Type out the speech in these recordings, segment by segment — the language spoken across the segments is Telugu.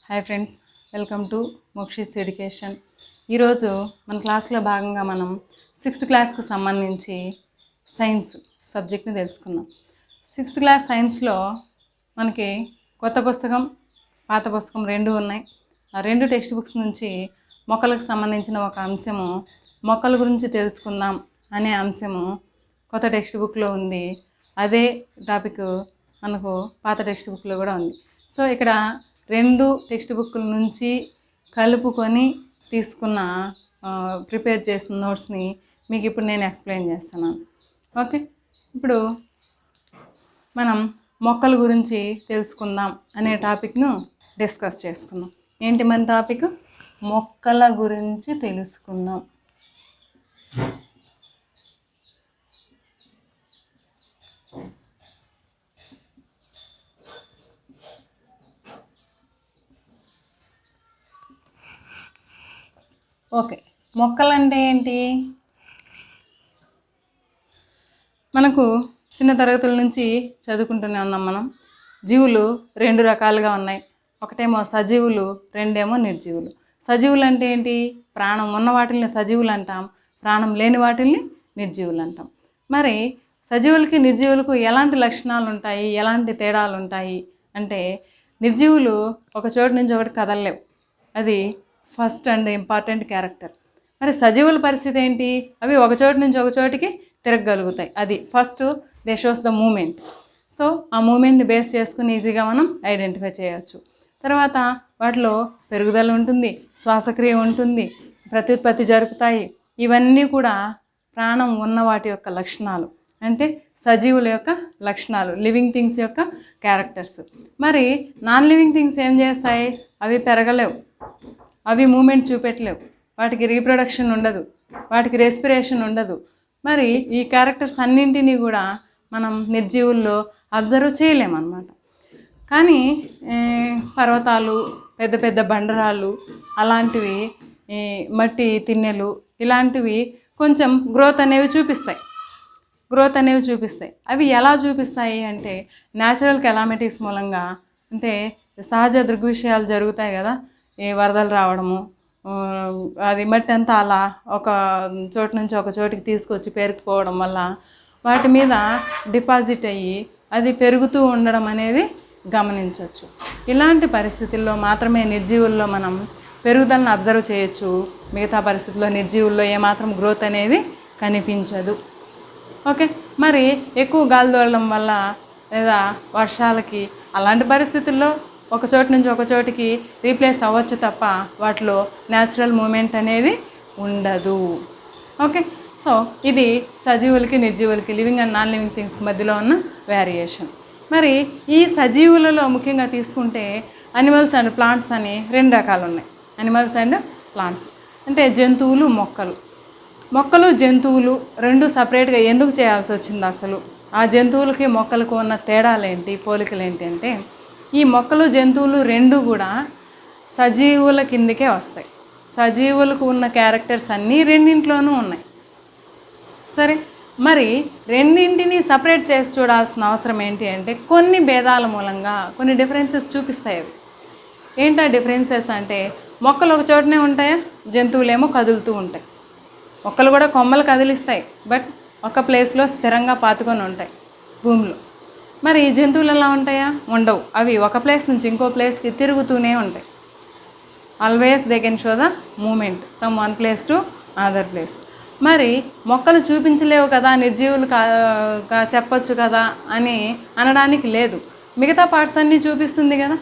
Hi friends, welcome to Mokshis education. ఈరోజు మన క్లాస్లో భాగంగా మనం 6th క్లాస్కు సంబంధించి సైన్స్ సబ్జెక్ట్ని తెలుసుకుందాం. 6th క్లాస్ సైన్స్లో మనకి కొత్త పుస్తకం, పాత పుస్తకం రెండు ఉన్నాయి. ఆ రెండు టెక్స్ట్ బుక్స్ నుంచి మొక్కలకు సంబంధించిన ఒక అంశము, మొక్కల గురించి తెలుసుకుందాం అనే అంశము కొత్త టెక్స్ట్ బుక్లో ఉంది. అదే టాపిక్ మనకు పాత టెక్స్ట్ బుక్లో కూడా ఉంది. సో ఇక్కడ రెండు టెక్స్ట్ బుక్ల నుంచి కలుపుకొని తీసుకున్న ప్రిపేర్ చేసిన నోట్స్ని మీకు ఇప్పుడు నేను ఎక్స్ప్లెయిన్ చేస్తున్నాను. ఓకే, ఇప్పుడు మనం మొక్కల గురించి తెలుసుకుందాం అనే టాపిక్ను డిస్కస్ చేసుకుందాం. ఏంటి మన టాపిక్? మొక్కల గురించి తెలుసుకుందాం. ఓకే, మొక్కలంటే ఏంటి? మనకు చిన్న తరగతుల నుంచి చదువుకుంటూనే ఉన్నాం. మనం జీవులు రెండు రకాలుగా ఉన్నాయి. ఒకటేమో సజీవులు, రెండేమో నిర్జీవులు. సజీవులు అంటే ఏంటి? ప్రాణం ఉన్న వాటిల్ని సజీవులు అంటాం, ప్రాణం లేని వాటిల్ని నిర్జీవులు అంటాం. మరి సజీవులకి నిర్జీవులకు ఎలాంటి లక్షణాలు ఉంటాయి, ఎలాంటి తేడాలు ఉంటాయి అంటే, నిర్జీవులు ఒక చోటు నుంచి ఒకటి కదలలేవు, అది ఫస్ట్ అండ్ ఇంపార్టెంట్ క్యారెక్టర్. మరి సజీవుల పరిస్థితి ఏంటి? అవి ఒక చోటు నుంచి ఒక చోటికి తిరగగలుగుతాయి, అది first. They shows the movement. So ఆ మూమెంట్ని బేస్ చేసుకుని ఈజీగా మనం ఐడెంటిఫై చేయవచ్చు. తర్వాత వాటిలో పెరుగుదల ఉంటుంది, శ్వాసక్రియ ఉంటుంది, ప్రత్యుత్పత్తి జరుపుతాయి. ఇవన్నీ కూడా ప్రాణం ఉన్న వాటి యొక్క లక్షణాలు, అంటే సజీవుల యొక్క లక్షణాలు, లివింగ్ థింగ్స్ యొక్క క్యారెక్టర్స్. మరి నాన్ లివింగ్ థింగ్స్ ఏం చేస్తాయి? అవి పెరగలేవు, అవి మూమెంట్ చూపెట్టలేవు, వాటికి రీప్రొడక్షన్ ఉండదు, వాటికి రెస్పిరేషన్ ఉండదు. మరి ఈ క్యారెక్టర్స్ అన్నింటినీ కూడా మనం నిర్జీవుల్లో అబ్జర్వ్ చేయలేమన్నమాట. కానీ పర్వతాలు, పెద్ద పెద్ద బండరాళ్ళు, అలాంటివి, మట్టి తిన్నెలు, ఇలాంటివి కొంచెం గ్రోత్ అనేవి చూపిస్తాయి. అవి ఎలా చూపిస్తాయి అంటే, న్యాచురల్ కెలామిటీస్ మూలంగా. అంటే సహజ దృగ్విషయాలు జరుగుతాయి కదా, ఈ వరదలు రావడము, అది మట్టి అంతా అలా ఒక చోటు నుంచి ఒక చోటికి తీసుకొచ్చి పేరుకుపోవడం వల్ల వాటి మీద డిపాజిట్ అయ్యి అది పెరుగుతూ ఉండడం అనేది గమనించవచ్చు. ఇలాంటి పరిస్థితుల్లో మాత్రమే నిర్జీవుల్లో మనం పెరుగుదలను అబ్జర్వ్ చేయొచ్చు. మిగతా పరిస్థితుల్లో నిర్జీవుల్లో ఏమాత్రం గ్రోత్ అనేది కనిపించదు. ఓకే, మరి ఎక్కువ గాలి తోలడం వల్ల లేదా వర్షాలకి, అలాంటి పరిస్థితుల్లో ఒక చోటు నుంచి ఒక చోటికి రీప్లేస్ అవ్వచ్చు తప్ప వాటిలో న్యాచురల్ మూమెంట్ అనేది ఉండదు. ఓకే, సో ఇది సజీవులకి నిర్జీవులకి, living and non living things మధ్యలో ఉన్న వేరియేషన్. మరి ఈ సజీవులలో ముఖ్యంగా తీసుకుంటే అనిమల్స్ అండ్ ప్లాంట్స్ అని రెండు రకాలు ఉన్నాయి. అనిమల్స్ అండ్ ప్లాంట్స్ అంటే జంతువులు, మొక్కలు జంతువులు రెండు సపరేట్గా ఎందుకు చేయాల్సి వచ్చింది? అసలు ఆ జంతువులకి మొక్కలకు ఉన్న తేడాలేంటి, పోలికలేంటి అంటే, ఈ మొక్కలు జంతువులు రెండు కూడా సజీవుల కిందకే వస్తాయి. సజీవులకు ఉన్న క్యారెక్టర్స్ అన్నీ రెండింటిలోనూ ఉన్నాయి. సరే, మరి రెండింటిని సపరేట్ చేసి చూడాల్సిన అవసరం ఏంటి అంటే, కొన్ని భేదాల మూలంగా కొన్ని డిఫరెన్సెస్ చూపిస్తాయి. అవి ఏంటా డిఫరెన్సెస్ అంటే, మొక్కలు ఒక చోటనే ఉంటాయా, జంతువులేమో కదులుతూ ఉంటాయి. మొక్కలు కూడా కొమ్మలు కదిలిస్తాయి, బట్ ఒక ప్లేస్లో స్థిరంగా పాతుకొని ఉంటాయి భూమిలో. మరి జంతువులు ఎలా ఉంటాయా? ఉండవు, అవి ఒక ప్లేస్ నుంచి ఇంకో ప్లేస్కి తిరుగుతూనే ఉంటాయి. Always they can show the movement from one place to another place. మరి మొక్కలు చూపించలేవు కదా, నిర్జీవులు చెప్పొచ్చు కదా అని అనడానికి లేదు. మిగతా పార్ట్స్ అన్నీ చూపిస్తుంది కదా.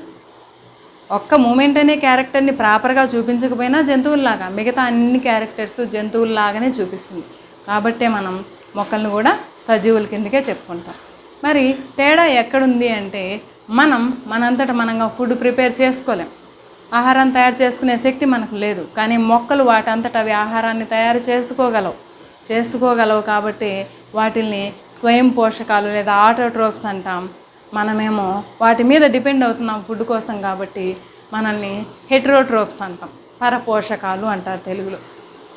ఒక్క మూమెంట్ అనే క్యారెక్టర్ని ప్రాపర్గా చూపించకపోయినా జంతువుల్లాగా మిగతా అన్ని క్యారెక్టర్స్ జంతువుల్లాగానే చూపిస్తుంది. కాబట్టే మనం మొక్కలను కూడా సజీవుల కిందకే చెప్పుకుంటాం. మరి తేడా ఎక్కడుంది అంటే, మనంతటా మనంగా ఫుడ్ ప్రిపేర్ చేసుకోలేం, ఆహారాన్ని తయారు చేసుకునే శక్తి మనకు లేదు. కానీ మొక్కలు వాటంతట అవి ఆహారాన్ని తయారు చేసుకోగలవు కాబట్టి వాటిల్ని స్వయం పోషకాలు లేదా ఆటోట్రోప్స్ అంటాం. మనమేమో వాటి మీద డిపెండ్ అవుతున్నాం ఫుడ్ కోసం కాబట్టి మనల్ని హెటరోట్రోప్స్ అంటాం, పరపోషకాలు అంటారు తెలుగులో.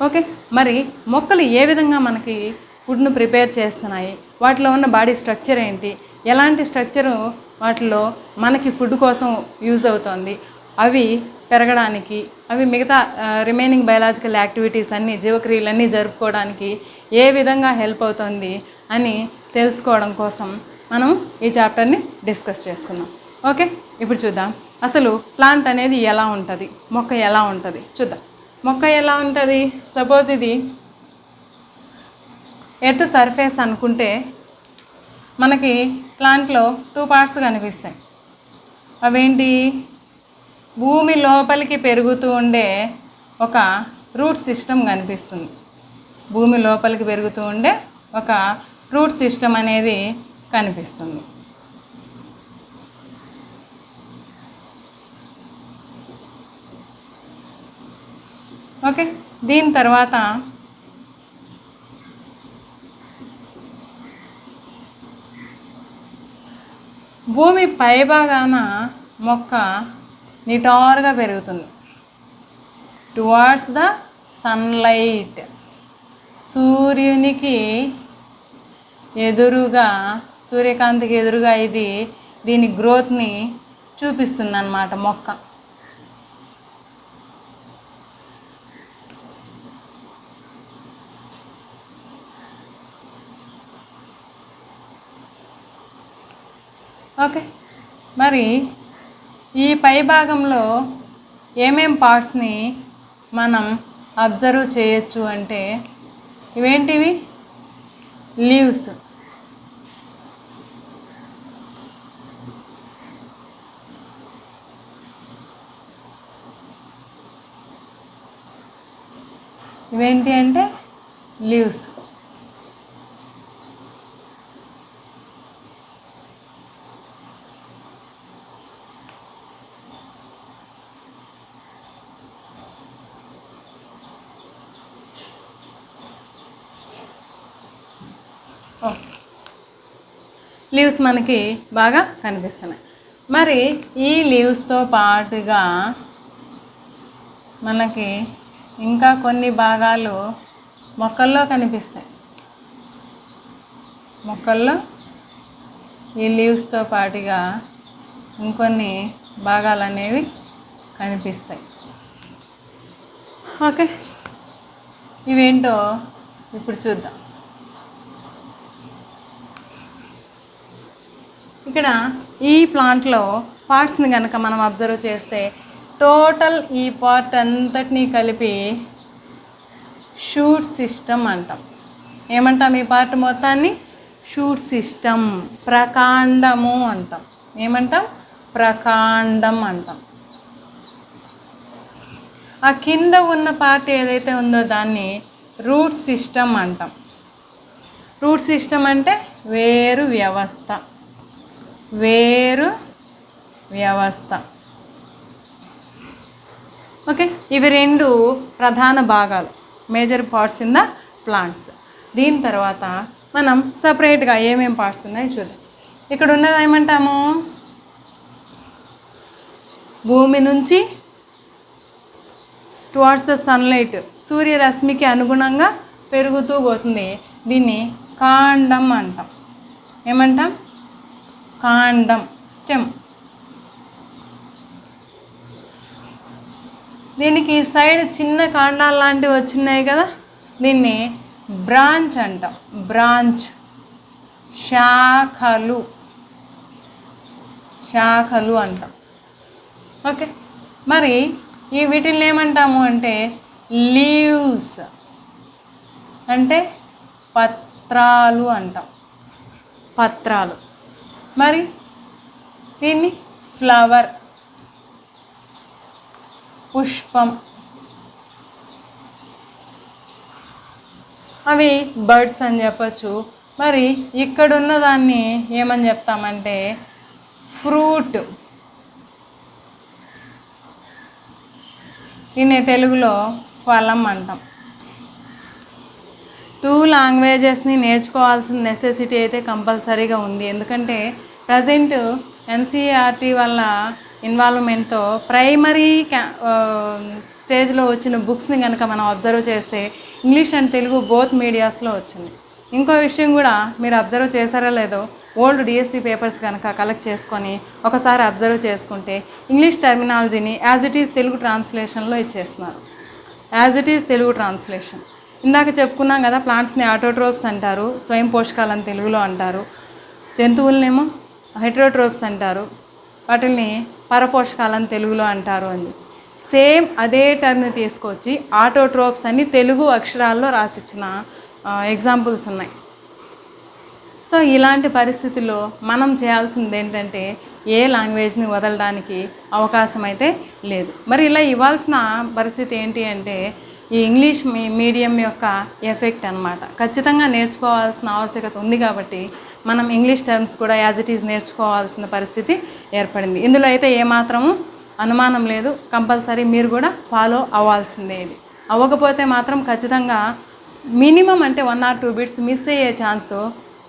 ఓకే, మరి మొక్కలు ఏ విధంగా మనకి ఫుడ్ను ప్రిపేర్ చేస్తున్నాయి, వాటిలో ఉన్న బాడీ స్ట్రక్చర్ ఏంటి, ఎలాంటి స్ట్రక్చరు వాటిలో మనకి ఫుడ్ కోసం యూజ్ అవుతుంది, అవి పెరగడానికి, అవి మిగతా రిమైనింగ్ బయలాజికల్ యాక్టివిటీస్ అన్నీ, జీవక్రియలన్నీ జరుపుకోవడానికి ఏ విధంగా హెల్ప్ అవుతుంది అని తెలుసుకోవడం కోసం మనం ఈ చాప్టర్ని డిస్కస్ చేసుకుందాం. ఓకే, ఇప్పుడు చూద్దాం అసలు ప్లాంట్ అనేది ఎలా ఉంటుంది, మొక్క ఎలా ఉంటుంది చూద్దాం. మొక్క ఎలా ఉంటుంది, సపోజ్ ఇది ఎర్త్ సర్ఫేస్ అనుకుంటే మనకి ప్లాంట్లో 2 పార్ట్స్ కనిపిస్తాయి. అవేంటి, భూమి లోపలికి పెరుగుతూ ఉండే ఒక రూట్ సిస్టమ్ కనిపిస్తుంది. భూమి లోపలికి పెరుగుతూ ఉండే ఒక రూట్ సిస్టమ్ అనేది కనిపిస్తుంది. ఓకే, దీని తర్వాత భూమి పైభాగాన మొక్క నిటారుగా పెరుగుతుంది టువార్డ్స్ ద సన్లైట్. సూర్యునికి ఎదురుగా, సూర్యకాంతికి ఎదురుగా ఇది దీని గ్రోత్ని చూపిస్తుంది అన్నమాట మొక్క. ఓకే, మరి ఈ పై భాగంలో ఏమేం పార్ట్స్ని మనం అబ్జర్వ్ చేయొచ్చు అంటే ఇవేంటివి, లీవ్స్, ఇవేంటి అంటే లీవ్స్. లీవ్స్ మనకి బాగా కనిపిస్తున్నాయి. మరి ఈ లీవ్స్తో పాటుగా మనకి ఇంకా కొన్ని భాగాలు మొక్కల్లో కనిపిస్తాయి. మొక్కల్లో ఈ లీవ్స్తో పాటుగా ఇంకొన్ని భాగాలు అనేవి కనిపిస్తాయి. ఓకే, ఇవేంటో ఇప్పుడు చూద్దాం. ఇక్కడ ఈ ప్లాంట్లో పార్ట్స్ని కనుక మనం అబ్జర్వ్ చేస్తే టోటల్ ఈ పార్ట్ అంతటినీ కలిపి షూట్ సిస్టమ్ అంటాం. ఏమంటాం ఈ పార్ట్ మొత్తాన్ని? షూట్ సిస్టమ్, ప్రకాండము అంటాం. ఏమంటాం? ప్రకాండం అంటాం. ఆ కింద ఉన్న పార్ట్ ఏదైతే ఉందో దాన్ని రూట్ సిస్టమ్ అంటాం. రూట్ సిస్టమ్ అంటే వేరు వ్యవస్థ, వేరు వ్యవస్థ. ఓకే, ఇవి రెండు ప్రధాన భాగాలు, major parts in the plants. దీని తర్వాత మనం సపరేట్గా ఏమేం పార్ట్స్ ఉన్నాయో చూద్దాం. ఇక్కడ ఉన్నది ఏమంటాము? భూమి నుంచి టువార్డ్స్ ద సన్లైట్, సూర్యరశ్మికి అనుగుణంగా పెరుగుతూ పోతుంది. దీన్ని కాండం అంటాం. ఏమంటాం? కాండం, స్టెమ్. దీనికి సైడ్ చిన్న కాండాలు లాంటివి వచ్చినాయి కదా, దీన్ని బ్రాంచ్ అంటాం. బ్రాంచ్, శాఖలు, శాఖలు అంటాం. ఓకే, మరి ఈ వీటిని ఏమంటాము అంటే లీవ్స్ అంటే పత్రాలు అంటాం. పత్రాలు. మరి దీన్ని ఫ్లవర్, పుష్పం. అవి బర్డ్స్ అని చెప్పచ్చు. మరి ఇక్కడున్న దాన్ని ఏమని చెప్తామంటే ఫ్రూట్. దీన్ని తెలుగులో ఫలం అంటాం. 2 లాంగ్వేజెస్ని నేర్చుకోవాల్సిన నెసెసిటీ అయితే కంపల్సరీగా ఉంది. ఎందుకంటే ప్రజెంట్ ఎన్సీఈఆర్టీ వల్ల ఇన్వాల్వ్మెంట్తో ప్రైమరీ స్టేజ్లో వచ్చిన బుక్స్ని కనుక మనం అబ్జర్వ్ చేస్తే ఇంగ్లీష్ అండ్ తెలుగు బోత్ మీడియాస్లో వచ్చింది. ఇంకో విషయం కూడా మీరు అబ్జర్వ్ చేశారో లేదో, ఓల్డ్ డిఎస్సి పేపర్స్ కనుక కలెక్ట్ చేసుకొని ఒకసారి అబ్జర్వ్ చేసుకుంటే ఇంగ్లీష్ టర్మినాలజీని యాజ్ ఇట్ ఈజ్ తెలుగు ట్రాన్స్లేషన్లో ఇచ్చేస్తున్నారు. As it is Telugu translation. ఇందాక చెప్పుకున్నాం కదా, ప్లాంట్స్ని ఆటోట్రోప్స్ అంటారు, స్వయం పోషకాలని తెలుగులో అంటారు. జంతువులనేమో హెటరోట్రోప్స్ అంటారు, వాటిని పరపోషకాలని తెలుగులో అంటారు అని. సేమ్ అదే టర్మ్ని తీసుకొచ్చి ఆటోట్రోప్స్ అని తెలుగు అక్షరాల్లో రాసిచ్చిన ఎగ్జాంపుల్స్ ఉన్నాయి. సో ఇలాంటి పరిస్థితుల్లో మనం చేయాల్సింది ఏంటంటే ఏ లాంగ్వేజ్ని వదలడానికి అవకాశం అయితే లేదు. మరి ఇలా ఇవ్వాల్సిన పరిస్థితి ఏంటి అంటే ఈ ఇంగ్లీష్ మీడియం యొక్క ఎఫెక్ట్ అన్నమాట. ఖచ్చితంగా నేర్చుకోవాల్సిన ఆవశ్యకత ఉంది కాబట్టి మనం ఇంగ్లీష్ టర్మ్స్ కూడా యాజ్ ఇట్ ఈజ్ నేర్చుకోవాల్సిన పరిస్థితి ఏర్పడింది. ఇందులో అయితే ఏమాత్రము అనుమానం లేదు, కంపల్సరీ మీరు కూడా ఫాలో అవ్వాల్సిందే. ఇది అవ్వకపోతే మాత్రం ఖచ్చితంగా మినిమం అంటే 1 or 2 బిట్స్ మిస్ అయ్యే ఛాన్స్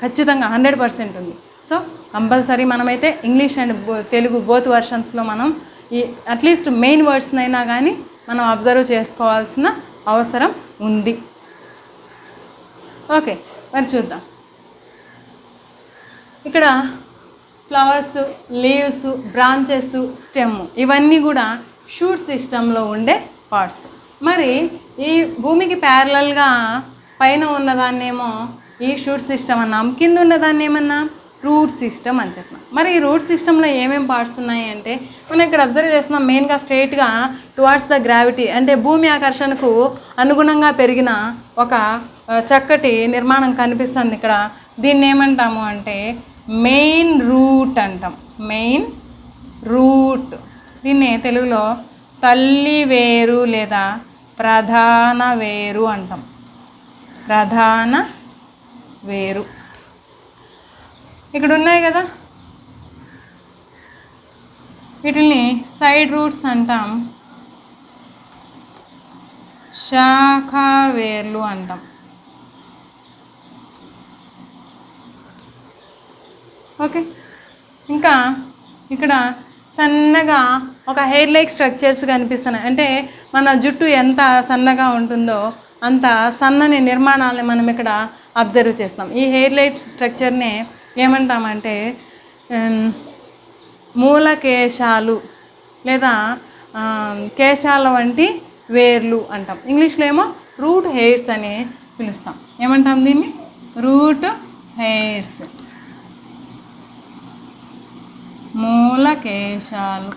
ఖచ్చితంగా 100% ఉంది. సో కంపల్సరీ మనమైతే ఇంగ్లీష్ అండ్ తెలుగు బోత్ వర్షన్స్లో మనం ఈ అట్లీస్ట్ మెయిన్ వర్డ్స్నైనా కానీ మనం అబ్జర్వ్ చేసుకోవాల్సిన అవసరం ఉంది. ఓకే, మరి చూద్దాం. ఇక్కడ ఫ్లవర్స్, లీవ్స్, బ్రాంచెస్, స్టెమ్ ఇవన్నీ కూడా షూట్ సిస్టంలో ఉండే పార్ట్స్. మరి ఈ భూమికి ప్యారలల్గా పైన ఉన్నదాన్నేమో ఈ షూట్ సిస్టమ్ అన్నాం, కింద ఉన్నదాన్ని ఏమన్నా రూట్ సిస్టమ్ అని చెప్పినాం. మరి ఈ రూట్ సిస్టంలో ఏమేమి పార్ట్స్ ఉన్నాయి అంటే మనం ఇక్కడ అబ్జర్వ్ చేస్తున్నాం, మెయిన్గా స్ట్రైట్గా టువార్డ్స్ ద గ్రావిటీ అంటే భూమి ఆకర్షణకు అనుగుణంగా పెరిగిన ఒక చక్కటి నిర్మాణం కనిపిస్తుంది ఇక్కడ. దీన్ని ఏమంటాము అంటే మెయిన్ రూట్ అంటాం. మెయిన్ రూట్, దీన్ని తెలుగులో తల్లి వేరు లేదా ప్రధాన వేరు అంటాం. ప్రధాన వేరు. ఇక్కడ ఉన్నాయి కదా, వీటిని సైడ్ రూట్స్ అంటాం, శాఖా వేర్లు అంటాం. ఓకే, ఇంకా ఇక్కడ సన్నగా ఒక హెయిర్ లైక్ స్ట్రక్చర్స్ కనిపిస్తున్నాయి. అంటే మన జుట్టు ఎంత సన్నగా ఉంటుందో అంత సన్నని నిర్మాణాలని మనం ఇక్కడ అబ్జర్వ్ చేస్తాం. ఈ హెయిర్ లైట్ స్ట్రక్చర్నే ఏమంటామంటే మూలకేశాలు లేదా కేశాల వంటి వేర్లు అంటాం. ఇంగ్లీష్లో ఏమో రూట్ హెయిర్స్ అని పిలుస్తాం. ఏమంటాం దీన్ని? Root hairs, మూలకేశాలు.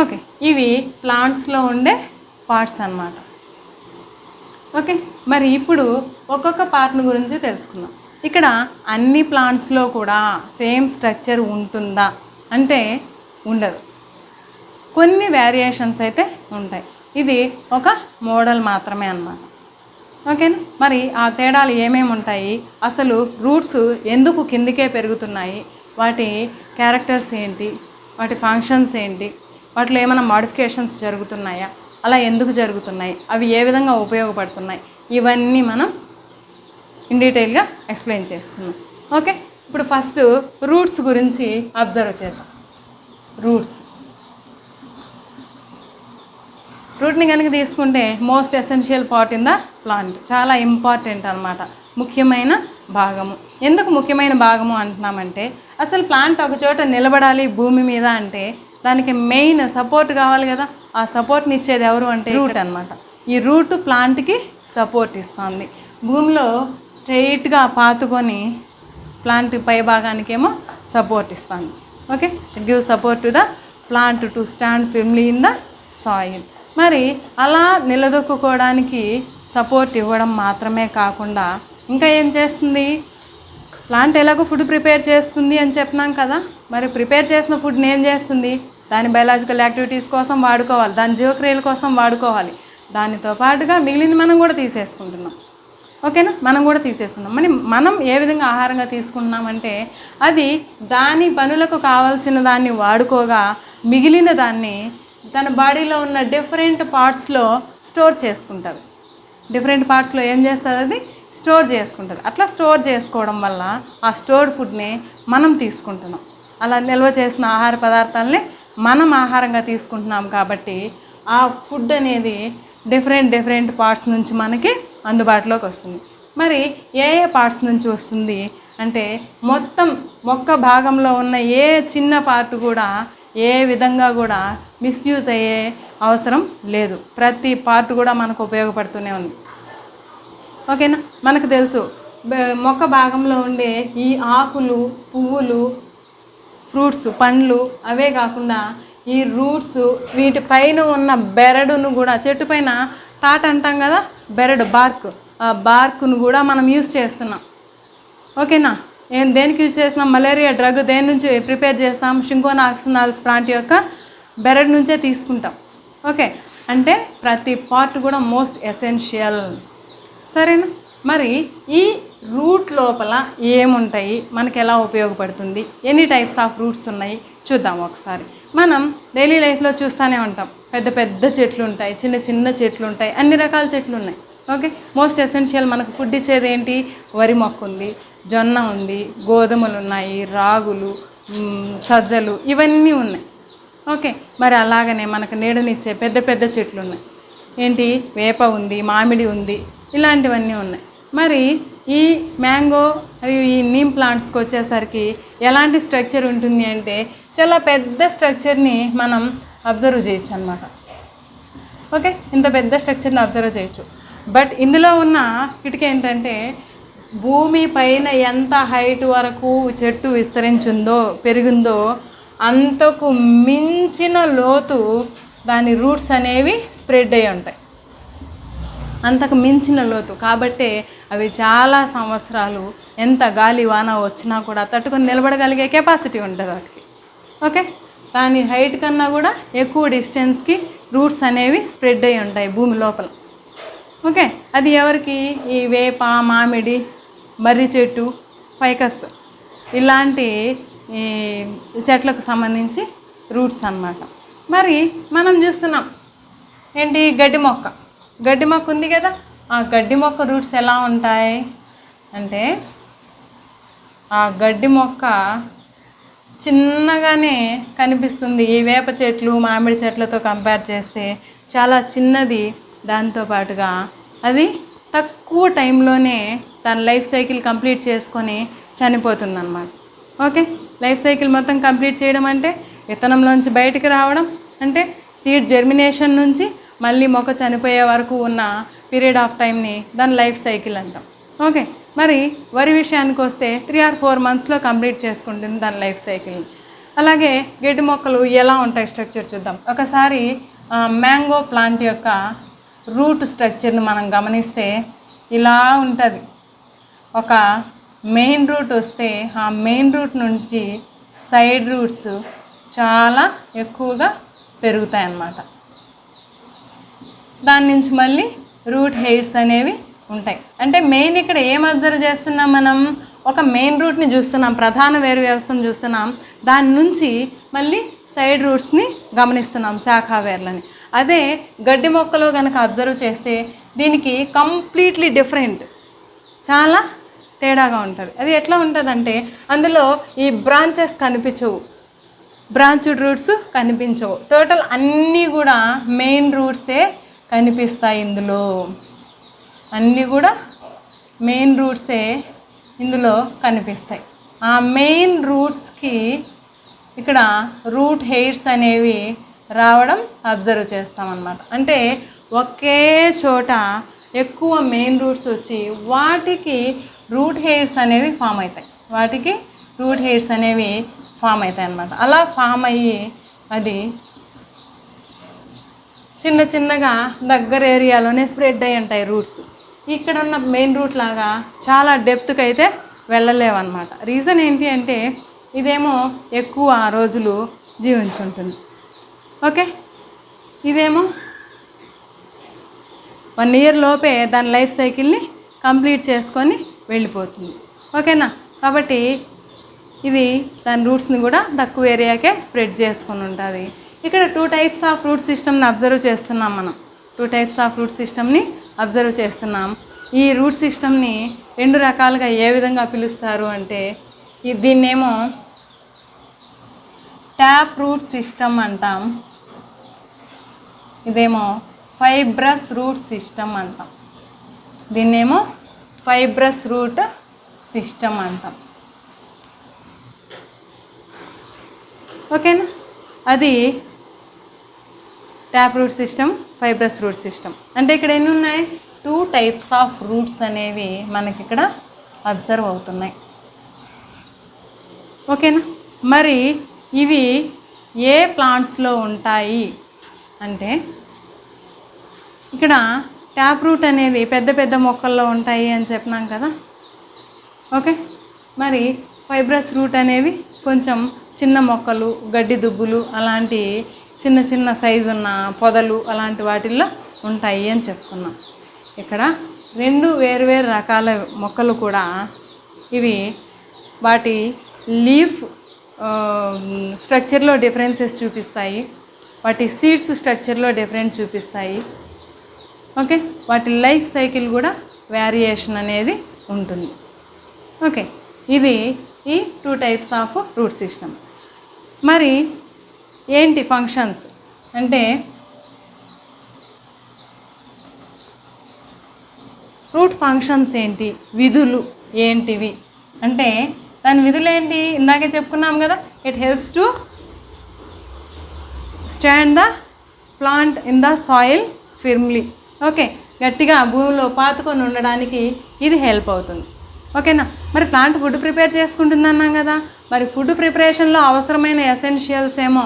ఓకే, ఇవి ప్లాంట్స్లో ఉండే పార్ట్స్ అన్నమాట. ఓకే, మరి ఇప్పుడు ఒక్కొక్క పార్ట్ని గురించి తెలుసుకుందాం. ఇక్కడ అన్ని ప్లాంట్స్లో కూడా సేమ్ స్ట్రక్చర్ ఉంటుందా అంటే ఉండదు, కొన్ని వేరియేషన్స్ అయితే ఉంటాయి. ఇది ఒక మోడల్ మాత్రమే అన్నమాట. ఓకేనా? మరి ఆ తేడాలు ఏమేమి ఉంటాయి, అసలు రూట్స్ ఎందుకు కిందికే పెరుగుతున్నాయి, వాటి క్యారెక్టర్స్ ఏంటి, వాటి ఫంక్షన్స్ ఏంటి, వాటిలో ఏమైనా మోడిఫికేషన్స్ జరుగుతున్నాయా, అలా ఎందుకు జరుగుతున్నాయి, అవి ఏ విధంగా ఉపయోగపడుతున్నాయి, ఇవన్నీ మనం ఇన్ డీటెయిల్గా ఎక్స్ప్లెయిన్ చేసుకుందాం. ఓకే, ఇప్పుడు ఫస్ట్ రూట్స్ గురించి అబ్జర్వ్ చేద్దాం. రూట్ని కనుక తీసుకుంటే most essential part in the plant, చాలా ఇంపార్టెంట్ అన్నమాట, ముఖ్యమైన భాగము. ఎందుకు ముఖ్యమైన భాగము అంటున్నామంటే అసలు ప్లాంట్ ఒక చోట నిలబడాలి భూమి మీద అంటే దానికి మెయిన్ సపోర్ట్ కావాలి కదా. ఆ సపోర్ట్ని ఇచ్చేది ఎవరు అంటే రూట్ అన్నమాట. ఈ రూట్ ప్లాంట్కి సపోర్ట్ ఇస్తుంది. భూమిలో స్ట్రెయిట్గా పాతుకొని ప్లాంట్ పై భాగానికేమో సపోర్ట్ ఇస్తుంది. Okay, it give support to the plant to stand firmly in the soil. మరి అలా నిలదొక్కుకోవడానికి సపోర్ట్ ఇవ్వడం మాత్రమే కాకుండా ఇంకా ఏం చేస్తుంది, ప్లాంట్ ఎలాగో ఫుడ్ ప్రిపేర్ చేస్తుంది అని చెప్పినాం కదా. మరి ప్రిపేర్ చేసిన ఫుడ్ని ఏం చేస్తుంది, దాని బయలాజికల్ యాక్టివిటీస్ కోసం వాడుకోవాలి, దాని జీవక్రియల కోసం వాడుకోవాలి. దానితో పాటుగా మిగిలింది మనం కూడా తీసేసుకుంటున్నాం. ఓకేనా, మనం కూడా తీసేసుకున్నాం. మనం ఏ విధంగా ఆహారంగా తీసుకుంటున్నామంటే అది దాని పనులకు కావాల్సిన దాన్ని వాడుకోగా మిగిలిన దాన్ని తన బాడీలో ఉన్న డిఫరెంట్ పార్ట్స్లో స్టోర్ చేసుకుంటుంది. డిఫరెంట్ పార్ట్స్లో ఏం చేస్తుంది, అది స్టోర్ చేసుకుంటుంది. అట్లా స్టోర్ చేసుకోవడం వల్ల ఆ స్టోర్డ్ ఫుడ్ని మనం తీసుకుంటున్నాం. అలా నిల్వ చేసిన ఆహార పదార్థాలని మనం ఆహారంగా తీసుకుంటున్నాం కాబట్టి ఆ ఫుడ్ అనేది డిఫరెంట్ పార్ట్స్ నుంచి మనకి అందుబాటులోకి వస్తుంది. మరి ఏ ఏ పార్ట్స్ నుంచి వస్తుంది అంటే మొత్తం మొక్క భాగంలో ఉన్న ఏ చిన్న పార్ట్ కూడా ఏ విధంగా కూడా మిస్యూజ్ అయ్యే అవసరం లేదు. ప్రతి పార్ట్ కూడా మనకు ఉపయోగపడుతూనే ఉంది. ఓకేనా? మనకు తెలుసు మొక్క భాగంలో ఉండే ఈ ఆకులు, పువ్వులు, ఫ్రూట్స్, పండ్లు, అవే కాకుండా ఈ రూట్స్, వీటిపైన ఉన్న బెరడును కూడా, చెట్టు పైన తాట అంటాం కదా, బెరడు, బార్క్, ఆ బార్క్ను కూడా మనం యూజ్ చేస్తున్నాం. ఓకేనా? దేనికి యూజ్ చేస్తున్నాం? మలేరియా డ్రగ్ దేని నుంచి ప్రిపేర్ చేస్తాం? షింకోనా ఆక్సినాల్స్ ప్లాంట్ యొక్క బెరడు నుంచే తీసుకుంటాం. ఓకే, అంటే ప్రతి పార్ట్ కూడా మోస్ట్ ఎసెన్షియల్. సరేనా? మరి ఈ రూట్ లోపల ఏముంటాయి, మనకి ఎలా ఉపయోగపడుతుంది, ఎన్ని టైప్స్ ఆఫ్ రూట్స్ ఉన్నాయి చూద్దాం ఒకసారి. మనం డైలీ లైఫ్లో చూస్తూనే ఉంటాం, పెద్ద పెద్ద చెట్లు ఉంటాయి, చిన్న చిన్న చెట్లు ఉంటాయి, అన్ని రకాల చెట్లు ఉన్నాయి. ఓకే, మోస్ట్ ఎసెన్షియల్ మనకు ఫుడ్ ఇచ్చేది ఏంటి? వరి మొక్క ఉంది, జొన్న ఉంది, గోధుమలు ఉన్నాయి, రాగులు, సజ్జలు, ఇవన్నీ ఉన్నాయి. ఓకే, మరి అలాగనే మనకు నీడనిచ్చే పెద్ద పెద్ద చెట్లు ఉన్నాయి. ఏంటి? వేప ఉంది, మామిడి ఉంది, ఇలాంటివన్నీ ఉన్నాయి. మరి ఈ మ్యాంగో మరియు ఈ నీమ్ ప్లాంట్స్కి వచ్చేసరికి ఎలాంటి స్ట్రక్చర్ ఉంటుంది అంటే చాలా పెద్ద స్ట్రక్చర్ని మనం అబ్జర్వ్ చేయొచ్చు అన్నమాట. ఓకే, ఇంత పెద్ద స్ట్రక్చర్ని అబ్జర్వ్ చేయొచ్చు. బట్ ఇందులో ఉన్న కిటికీ ఏంటంటే భూమి పైన ఎంత హైట్ వరకు చెట్టు విస్తరించిందో, పెరిగిందో అంతకు మించిన లోతు దాని రూట్స్ అనేవి స్ప్రెడ్ అయ్యి ఉంటాయి. అంతకు మించిన లోతు కాబట్టి అవి చాలా సంవత్సరాలు ఎంత గాలి వాన వచ్చినా కూడా తట్టుకొని నిలబడగలిగే కెపాసిటీ ఉంటుంది వాటికి. ఓకే, దాని హైట్ కన్నా కూడా ఎక్కువ డిస్టెన్స్కి రూట్స్ అనేవి స్ప్రెడ్ అయ్యి ఉంటాయి భూమి లోపల. ఓకే, అది ఎవరికి? ఈ వేప, మామిడి, మర్రి చెట్టు, ఫైకస్, ఇలాంటి ఈ చెట్లకు సంబంధించి రూట్స్ అన్నమాట. మరి మనం చూస్తున్నాం ఏంటి? గడ్డి మొక్క. గడ్డి మొక్క ఉంది కదా, ఆ గడ్డి మొక్క రూట్స్ ఎలా ఉంటాయి అంటే ఆ గడ్డి మొక్క చిన్నగానే కనిపిస్తుంది. ఈ వేప చెట్లు, మామిడి చెట్లతో కంపేర్ చేస్తే చాలా చిన్నది. దాంతోపాటుగా అది తక్కువ టైంలోనే దాని లైఫ్ సైకిల్ కంప్లీట్ చేసుకొని చనిపోతుంది అన్నమాట. ఓకే, లైఫ్ సైకిల్ మొత్తం కంప్లీట్ చేయడం అంటే విత్తనంలోంచి బయటికి రావడం, అంటే సీడ్ జెర్మినేషన్ నుంచి మళ్ళీ మొక్క చనిపోయే వరకు ఉన్న పీరియడ్ ఆఫ్ టైంని దాని లైఫ్ సైకిల్ అంటాం. ఓకే, మరి వరి విషయానికి వస్తే 3 or 4 monthsలో కంప్లీట్ చేసుకుంటుంది దాని లైఫ్ సైకిల్ని. అలాగే గడ్డి మొక్కలు ఎలా ఉంటాయి స్ట్రక్చర్ చూద్దాం ఒకసారి. మ్యాంగో ప్లాంట్ యొక్క రూట్ స్ట్రక్చర్ని మనం గమనిస్తే ఇలా ఉంటుంది. ఒక మెయిన్ రూట్ వస్తే ఆ మెయిన్ రూట్ నుంచి సైడ్ రూట్స్ చాలా ఎక్కువగా పెరుగుతాయి అన్నమాట. దాని నుంచి మళ్ళీ రూట్ హెయిర్స్ అనేవి ఉంటాయి. అంటే మెయిన్ ఇక్కడ ఏం అబ్జర్వ్ చేస్తున్నాం? మనం ఒక మెయిన్ రూట్ని చూస్తున్నాం, ప్రధాన వేరు వ్యవస్థను చూస్తున్నాం, దాని నుంచి మళ్ళీ సైడ్ రూట్స్ని గమనిస్తున్నాం, శాఖా వేర్లని. అదే గడ్డి మొక్కలో కనుక అబ్జర్వ్ చేస్తే దీనికి కంప్లీట్లీ డిఫరెంట్, చాలా తేడాగా ఉంటుంది. అది ఎట్లా ఉంటుందంటే అందులో ఈ బ్రాంచెస్ కనిపించవు, బ్రాంచ్డ్ రూట్స్ కనిపించవు. టోటల్ అన్నీ కూడా మెయిన్ రూట్సే కనిపిస్తాయి. ఇందులో అన్నీ కూడా మెయిన్ రూట్సే ఇందులో కనిపిస్తాయి. ఆ మెయిన్ రూట్స్కి ఇక్కడ రూట్ హెయిర్స్ అనేవి రావడం అబ్జర్వ్ చేస్తామన్నమాట. అంటే ఒకే చోట ఎక్కువ మెయిన్ రూట్స్ వచ్చి వాటికి రూట్ హెయిర్స్ అనేవి ఫామ్ అవుతాయి, అన్నమాట. అలా ఫామ్ అయ్యి అది చిన్న చిన్నగా దగ్గర ఏరియాలోనే స్ప్రెడ్ అయి ఉంటాయి రూట్స్. ఇక్కడ ఉన్న మెయిన్ రూట్ లాగా చాలా డెప్త్కి అయితే వెళ్ళలేవన్నమాట. రీజన్ ఏంటి అంటే ఇదేమో ఎక్కువ రోజులు జీవించుంటుంది. ఓకే, ఇదేమో 1 year లోపే దాని లైఫ్ సైకిల్ని కంప్లీట్ చేసుకొని వెళ్ళిపోతుంది. ఓకేనా? కాబట్టి ఇది దాని రూట్స్ని కూడా తక్కువ ఏరియాకే స్ప్రెడ్ చేసుకొని ఉంటుంది. ఇక్కడ 2 types ఆఫ్ రూట్ సిస్టమ్ని అబ్జర్వ్ చేస్తున్నాం మనం. 2 types ఆఫ్ రూట్ సిస్టమ్ని అబ్జర్వ్ చేస్తున్నాం. ఈ రూట్ సిస్టమ్ని 2 రకాలుగా ఏ విధంగా పిలుస్తారు అంటే దీన్నేమో ట్యాప్ రూట్ సిస్టమ్ అంటాం, ఇదేమో ఫైబ్రస్ రూట్ సిస్టమ్ అంటాం. దీన్నేమో ఫైబ్రస్ రూట్ సిస్టమ్ అంటాం. ఓకేనా, అది tap root system, fibrous root system. అంటే ఇక్కడ ఎన్ని ఉన్నాయి, 2 టైప్స్ ఆఫ్ రూట్స్ అనేవి మనకి ఇక్కడ అబ్జర్వ్ అవుతున్నాయి. ఓకేనా, మరి ఇవి ఏ ప్లాంట్స్లో ఉంటాయి అంటే ఇక్కడ ట్యాప్ రూట్ అనేది పెద్ద పెద్ద మొక్కల్లో ఉంటాయి అని చెప్పినాం కదా. ఓకే, మరి ఫైబ్రస్ రూట్ అనేది కొంచెం చిన్న మొక్కలు, గడ్డి దుబ్బులు, అలాంటి చిన్న చిన్న సైజు ఉన్న పొదలు అలాంటి వాటిల్లో ఉంటాయి అని చెప్పుకున్నాం. ఇక్కడ 2 వేరువేరు రకాల మొక్కలు కూడా ఇవి వాటి లీఫ్ స్ట్రక్చర్లో డిఫరెన్సెస్ చూపిస్తాయి, వాటి సీడ్స్ స్ట్రక్చర్లో డిఫరెంట్ చూపిస్తాయి. ఓకే, వాటి లైఫ్ సైకిల్ కూడా వేరియేషన్ అనేది ఉంటుంది. ఓకే, ఇది ఈ 2 టైప్స్ ఆఫ్ రూట్ సిస్టమ్. మరి ఏంటి ఫంక్షన్స్ అంటే రూట్ ఫంక్షన్స్ ఏంటి, విధులు ఏంటివి అంటే దాని విధులు ఏంటి, ఇందాకే చెప్పుకున్నాం కదా. It helps to stand the plant in the soil firmly. Okay, గట్టిగా భూమిలో పాతుకొని ఉండడానికి ఇది హెల్ప్ అవుతుంది. ఓకేనా, మరి ప్లాంట్ ఫుడ్ ప్రిపేర్ చేసుకుంటుంది అన్నాం కదా. మరి ఫుడ్ ప్రిపరేషన్లో అవసరమైన ఎసెన్షియల్స్ ఏమో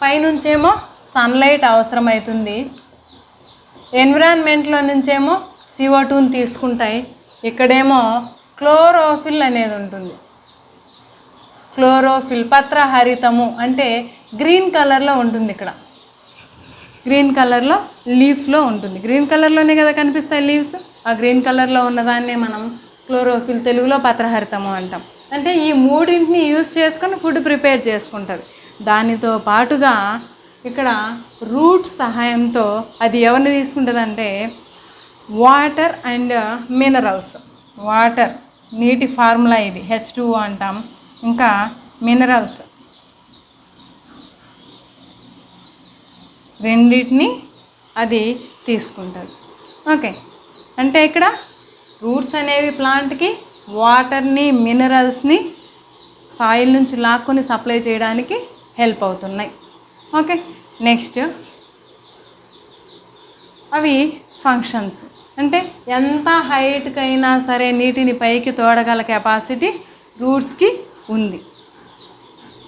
పైనుంచేమో సన్లైట్ అవసరమవుతుంది, ఎన్విరాన్మెంట్లో నుంచేమో CO2ని తీసుకుంటాయి. ఇక్కడేమో క్లోరోఫిల్ అనేది ఉంటుంది. క్లోరోఫిల్ పత్రహరితము అంటే గ్రీన్ కలర్లో ఉంటుంది. ఇక్కడ గ్రీన్ కలర్లో లీఫ్లో ఉంటుంది. గ్రీన్ కలర్లోనే కదా కనిపిస్తాయి లీవ్స్. ఆ గ్రీన్ కలర్లో ఉన్నదాన్నే మనం క్లోరోఫిల్, తెలుగులో పత్రహరితము అంటాం. అంటే ఈ 3ని యూజ్ చేసుకొని ఫుడ్ ప్రిపేర్ చేసుకుంటుంది. దానితో పాటుగా ఇక్కడ రూట్ సహాయంతో అది ఎవరిని తీసుకుంటుందంటే వాటర్ అండ్ మినరల్స్. వాటర్ నీటి ఫార్ములా ఇది H2O అంటాం. ఇంకా మినరల్స్ రెండింటిని అది తీసుకుంటుంది. ఓకే, అంటే ఇక్కడ రూట్స్ అనేవి ప్లాంట్కి వాటర్ని, మినరల్స్ని సాయిల్ నుంచి లాక్కొని సప్లై చేయడానికి హెల్ప్ అవుతున్నాయి. ఓకే, నెక్స్ట్ అవి ఫంక్షన్స్ అంటే ఎంత హైట్కైనా సరే నీటిని పైకి తోడగల కెపాసిటీ రూట్స్కి ఉంది.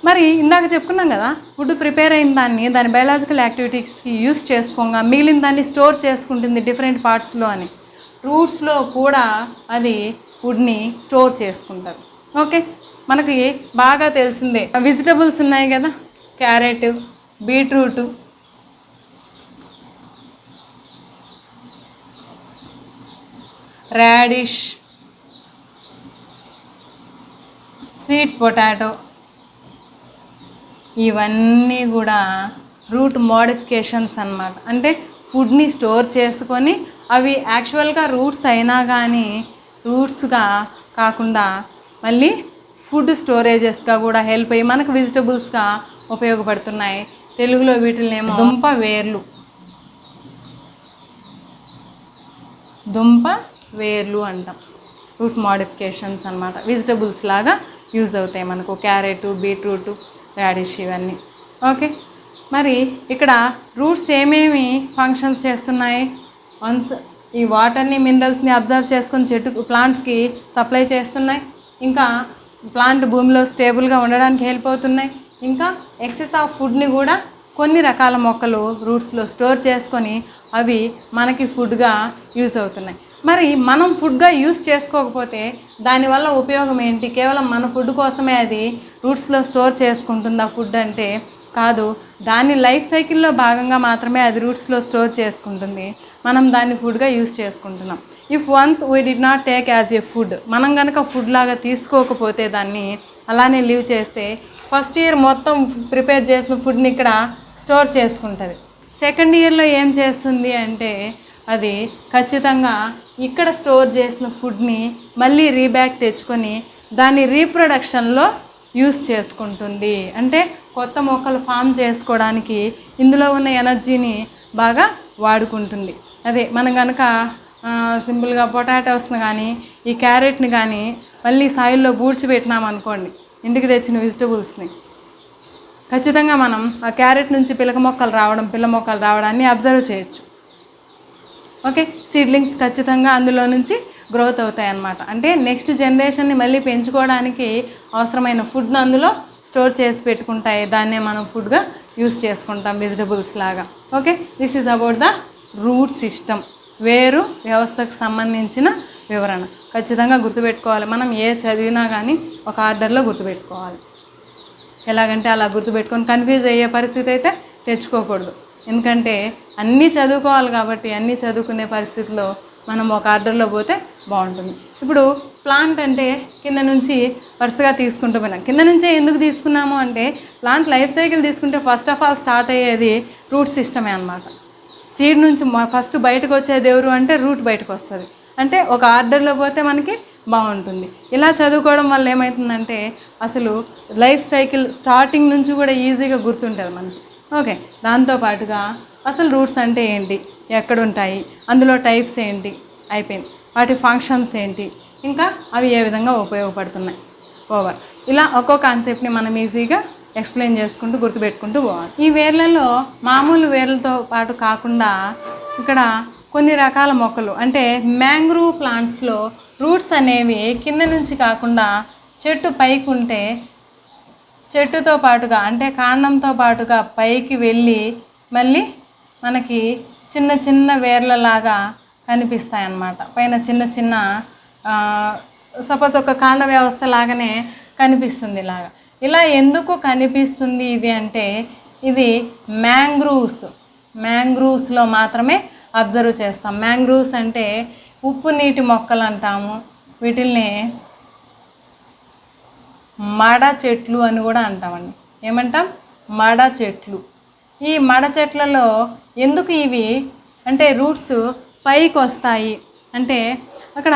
మరి ఇందాక చెప్పుకున్నాం కదా, ఫుడ్ ప్రిపేర్ అయిన దాని బయలాజికల్ యాక్టివిటీస్కి యూస్ చేసుకోగా మిగిలిన దాన్ని స్టోర్ చేసుకుంటుంది డిఫరెంట్ పార్ట్స్లో అని. రూట్స్లో కూడా అది ఫుడ్ని స్టోర్ చేసుకుంటారు. ఓకే, మనకి బాగా తెలిసిందే వెజిటబుల్స్ ఉన్నాయి కదా, carrot, beetroot, radish, sweet potato, ఇవన్నీ కూడా రూట్ మోడిఫికేషన్స్ అన్నమాట. అంటే ఫుడ్ని స్టోర్ చేసుకొని అవి యాక్చువల్గా రూట్స్ అయినా కానీ రూట్స్గా కాకుండా మళ్ళీ ఫుడ్ స్టోరేజెస్గా కూడా హెల్ప్ అయ్యి మనకు వెజిటబుల్స్గా ఉపయోగపడుతున్నాయి. తెలుగులో వీటిల్నేమో దుంప వేర్లు అంటాం. రూట్ మోడిఫికేషన్స్ అన్నమాట. వెజిటబుల్స్ లాగా యూజ్ అవుతాయి మనకు, క్యారెట్, బీట్రూట్, రాడిష్ ఇవన్నీ. ఓకే, మరి ఇక్కడ రూట్స్ ఏమేమి ఫంక్షన్స్ చేస్తున్నాయి? వన్స్ ఈ వాటర్ని, మినరల్స్ని అబ్జర్వ్ చేసుకుని చెట్టుకు, ప్లాంట్కి సప్లై చేస్తున్నాయి. ఇంకా ప్లాంట్ భూమిలో స్టేబుల్గా ఉండడానికి హెల్ప్ అవుతున్నాయి. ఇంకా ఎక్సెస్ ఆఫ్ ఫుడ్ని కూడా కొన్ని రకాల మొక్కలు రూట్స్లో స్టోర్ చేసుకొని అవి మనకి ఫుడ్గా యూజ్ అవుతున్నాయి. మరి మనం ఫుడ్గా యూజ్ చేసుకోకపోతే దానివల్ల ఉపయోగం ఏంటి? కేవలం మన ఫుడ్ కోసమే అది రూట్స్లో స్టోర్ చేసుకుంటుందా ఫుడ్ అంటే కాదు. దాని లైఫ్ సైకిల్లో భాగంగా మాత్రమే అది రూట్స్లో స్టోర్ చేసుకుంటుంది. మనం దాన్ని ఫుడ్గా యూజ్ చేసుకుంటున్నాం. If once we did not take as a food, మనం కనుక ఫుడ్ లాగా తీసుకోకపోతే దాన్ని అలానే లీవ్ చేస్తే ఫస్ట్ ఇయర్ మొత్తం ప్రిపేర్ చేసిన ఫుడ్ని ఇక్కడ స్టోర్ చేసుకుంటుంది. సెకండ్ ఇయర్లో ఏం చేస్తుంది అంటే అది ఖచ్చితంగా ఇక్కడ స్టోర్ చేసిన ఫుడ్ని మళ్ళీ రీబ్యాక్ తెచ్చుకొని దాన్ని రీప్రొడక్షన్లో యూస్ చేసుకుంటుంది. అంటే కొత్త మొక్కలు ఫామ్ చేసుకోవడానికి ఇందులో ఉన్న ఎనర్జీని బాగా వాడుకుంటుంది. అదే మనం కనుక సింపుల్గా పొటాటోస్ని కానీ ఈ క్యారెట్ని కానీ మళ్ళీ సాయిల్లో పూడ్చిపెట్టినామనుకోండి, ఇంటికి తెచ్చిన వెజిటబుల్స్ని, ఖచ్చితంగా మనం ఆ క్యారెట్ నుంచి పిల్ల మొక్కలు రావడాన్ని అబ్జర్వ్ చేయొచ్చు. ఓకే, సీడ్లింగ్స్ ఖచ్చితంగా అందులో నుంచి గ్రోత్ అవుతాయి అన్నమాట. అంటే నెక్స్ట్ జనరేషన్ని మళ్ళీ పెంచుకోవడానికి అవసరమైన ఫుడ్ను అందులో స్టోర్ చేసి పెట్టుకుంటాయి. దాన్నే మనం ఫుడ్గా యూస్ చేసుకుంటాం, వెజిటబుల్స్ లాగా. Okay, this is about the root system, వేరు వ్యవస్థకు సంబంధించిన వివరణ. ఖచ్చితంగా గుర్తుపెట్టుకోవాలి. మనం ఏ చదివినా కానీ ఒక ఆర్డర్లో గుర్తుపెట్టుకోవాలి. ఎలాగంటే అలా గుర్తుపెట్టుకొని కన్ఫ్యూజ్ అయ్యే పరిస్థితి అయితే తెచ్చుకోకూడదు. ఎందుకంటే అన్నీ చదువుకోవాలి కాబట్టి అన్నీ చదువుకునే పరిస్థితిలో మనం ఒక ఆర్డర్లో పోతే బాగుంటుంది. ఇప్పుడు ప్లాంట్ అంటే కింద నుంచి వరుసగా తీసుకుంటూ పోయినాం. కింద నుంచే ఎందుకు తీసుకున్నాము అంటే ప్లాంట్ లైఫ్ సైకిల్ తీసుకుంటే ఫస్ట్ ఆఫ్ ఆల్ స్టార్ట్ అయ్యేది రూట్ సిస్టమే అన్నమాట. సీడ్ నుంచి ఫస్ట్ బయటకు వచ్చేది ఎవరు అంటే రూట్ బయటకు వస్తుంది. అంటే ఒక ఆర్డర్లో పోతే మనకి బాగుంటుంది. ఇలా చదువుకోవడం వల్ల ఏమవుతుందంటే అసలు లైఫ్ సైకిల్ స్టార్టింగ్ నుంచి కూడా ఈజీగా గుర్తుంటుంది మనకి. ఓకే, దాంతోపాటుగా అసలు రూట్స్ అంటే ఏంటి, ఎక్కడుంటాయి, అందులో టైప్స్ ఏంటి, అయిపోయింది. వాటి ఫంక్షన్స్ ఏంటి, ఇంకా అవి ఏ విధంగా ఉపయోగపడుతున్నాయి, ఓవర్. ఇలా ఒక్కో కాన్సెప్ట్ని మనం ఈజీగా ఎక్స్ప్లెయిన్ చేసుకుంటూ గుర్తుపెట్టుకుంటూ పోవాలి. ఈ వేర్లలో మామూలు వేర్లతో పాటు కాకుండా ఇక్కడ కొన్ని రకాల మొక్కలు అంటే మ్యాంగ్రూవ్ ప్లాంట్స్లో రూట్స్ అనేవి కింద నుంచి కాకుండా చెట్టు పైకి ఉంటే చెట్టుతో పాటుగా అంటే కాండంతో పాటుగా పైకి వెళ్ళి మళ్ళీ మనకి చిన్న చిన్న వేర్లలాగా కనిపిస్తాయి అన్నమాట. పైన చిన్న చిన్న సపోజ్ ఒక కాండ వ్యవస్థ లాగానే కనిపిస్తుంది ఇలాగా. ఇలా ఎందుకు కనిపిస్తుంది ఇది అంటే ఇది మ్యాంగ్రూవ్స్లో మాత్రమే అబ్జర్వ్ చేస్తాం. మ్యాంగ్రూవ్స్ అంటే ఉప్పు నీటి మొక్కలు అంటాము. వీటిల్ని మడ చెట్లు అని కూడా అంటామండి. ఏమంటాం? మడ చెట్లు. ఈ మడ చెట్లలో ఎందుకు ఇవి అంటే రూట్స్ పైకి వస్తాయి అంటే అక్కడ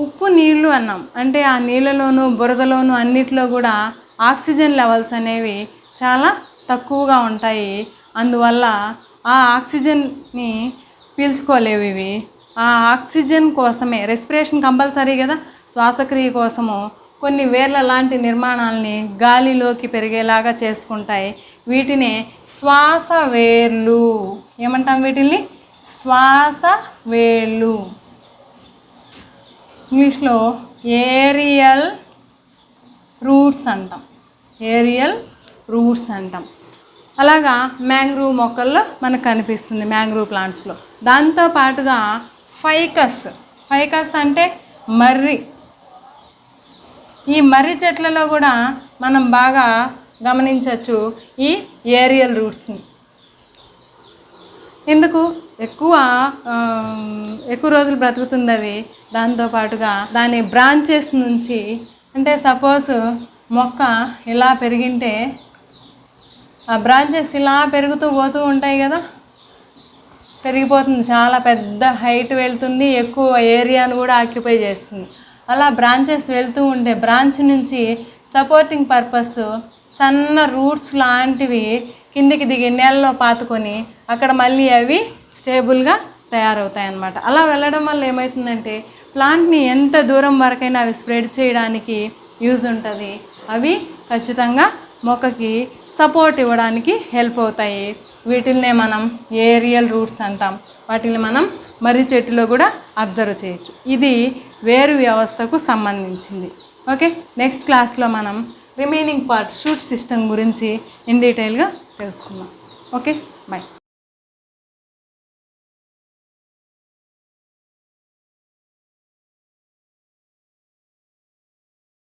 ఉప్పు నీళ్ళు అన్నాం అంటే ఆ నీళ్ళలోనూ బురదలోనూ అన్నిట్లో కూడా ఆక్సిజన్ లెవెల్స్ అనేవి చాలా తక్కువగా ఉంటాయి. అందువల్ల ఆ ఆక్సిజన్ని పీల్చుకోలేవు ఇవి. ఆ ఆక్సిజన్ కోసమే రెస్పిరేషన్ కంపల్సరీ కదా, శ్వాసక్రియ కోసము కొన్ని వేర్ల లాంటి నిర్మాణాలని గాలిలోకి పెరిగేలాగా చేసుకుంటాయి. వీటిని శ్వాస వేర్లు ఏమంటాం? వీటిని శ్వాస వేర్లు, ఇంగ్లీష్లో ఏరియల్ రూట్స్ అంటాం. ఏరియల్ రూట్స్ అంటాం. అలాగా మ్యాంగ్రూవ్ మొక్కల్లో మనకు కనిపిస్తుంది, మ్యాంగ్రూవ్ ప్లాంట్స్లో. దాంతోపాటుగా ఫైకస్ అంటే మర్రి. ఈ మర్రి చెట్లలో కూడా మనం బాగా గమనించవచ్చు ఈ ఏరియల్ రూట్స్ని. ఎందుకు ఎక్కువ రోజులు బ్రతుకుతుంది అది. దాంతోపాటుగా దాని బ్రాంచెస్ నుంచి అంటే సపోజ్ మొక్క ఇలా పెరిగింటే ఆ బ్రాంచెస్ ఇలా పెరుగుతూ పోతూ ఉంటాయి కదా, పెరిగిపోతుంది, చాలా పెద్ద హైట్ వెళ్తుంది, ఎక్కువ ఏరియాను కూడా ఆక్యుపై చేస్తుంది. అలా బ్రాంచెస్ వెళ్తూ ఉంటే బ్రాంచ్ నుంచి సపోర్టింగ్ పర్పస్ సన్న రూట్స్ లాంటివి కిందికి దిగి నేలలో పాతుకొని అక్కడ మళ్ళీ అవి స్టేబుల్గా తయారవుతాయి అన్నమాట. అలా వెళ్ళడం వల్ల ఏమవుతుందంటే ప్లాంట్ని ఎంత దూరం వరకైనా అవి స్ప్రెడ్ చేయడానికి యూజ్ ఉంటుంది. అవి ఖచ్చితంగా మొక్కకి సపోర్ట్ ఇవ్వడానికి హెల్ప్ అవుతాయి. వీటిల్నే మనం ఏరియల్ రూట్స్ అంటాం. వాటిని మనం మర్రి చెట్టులో కూడా అబ్జర్వ్ చేయొచ్చు. ఇది వేరు వ్యవస్థకు సంబంధించింది. ఓకే, నెక్స్ట్ క్లాస్లో మనం రిమైనింగ్ పార్ట్ షూట్ సిస్టమ్ గురించి ఇన్ డీటెయిల్గా తెలుసుకుందాం. Okay, bye.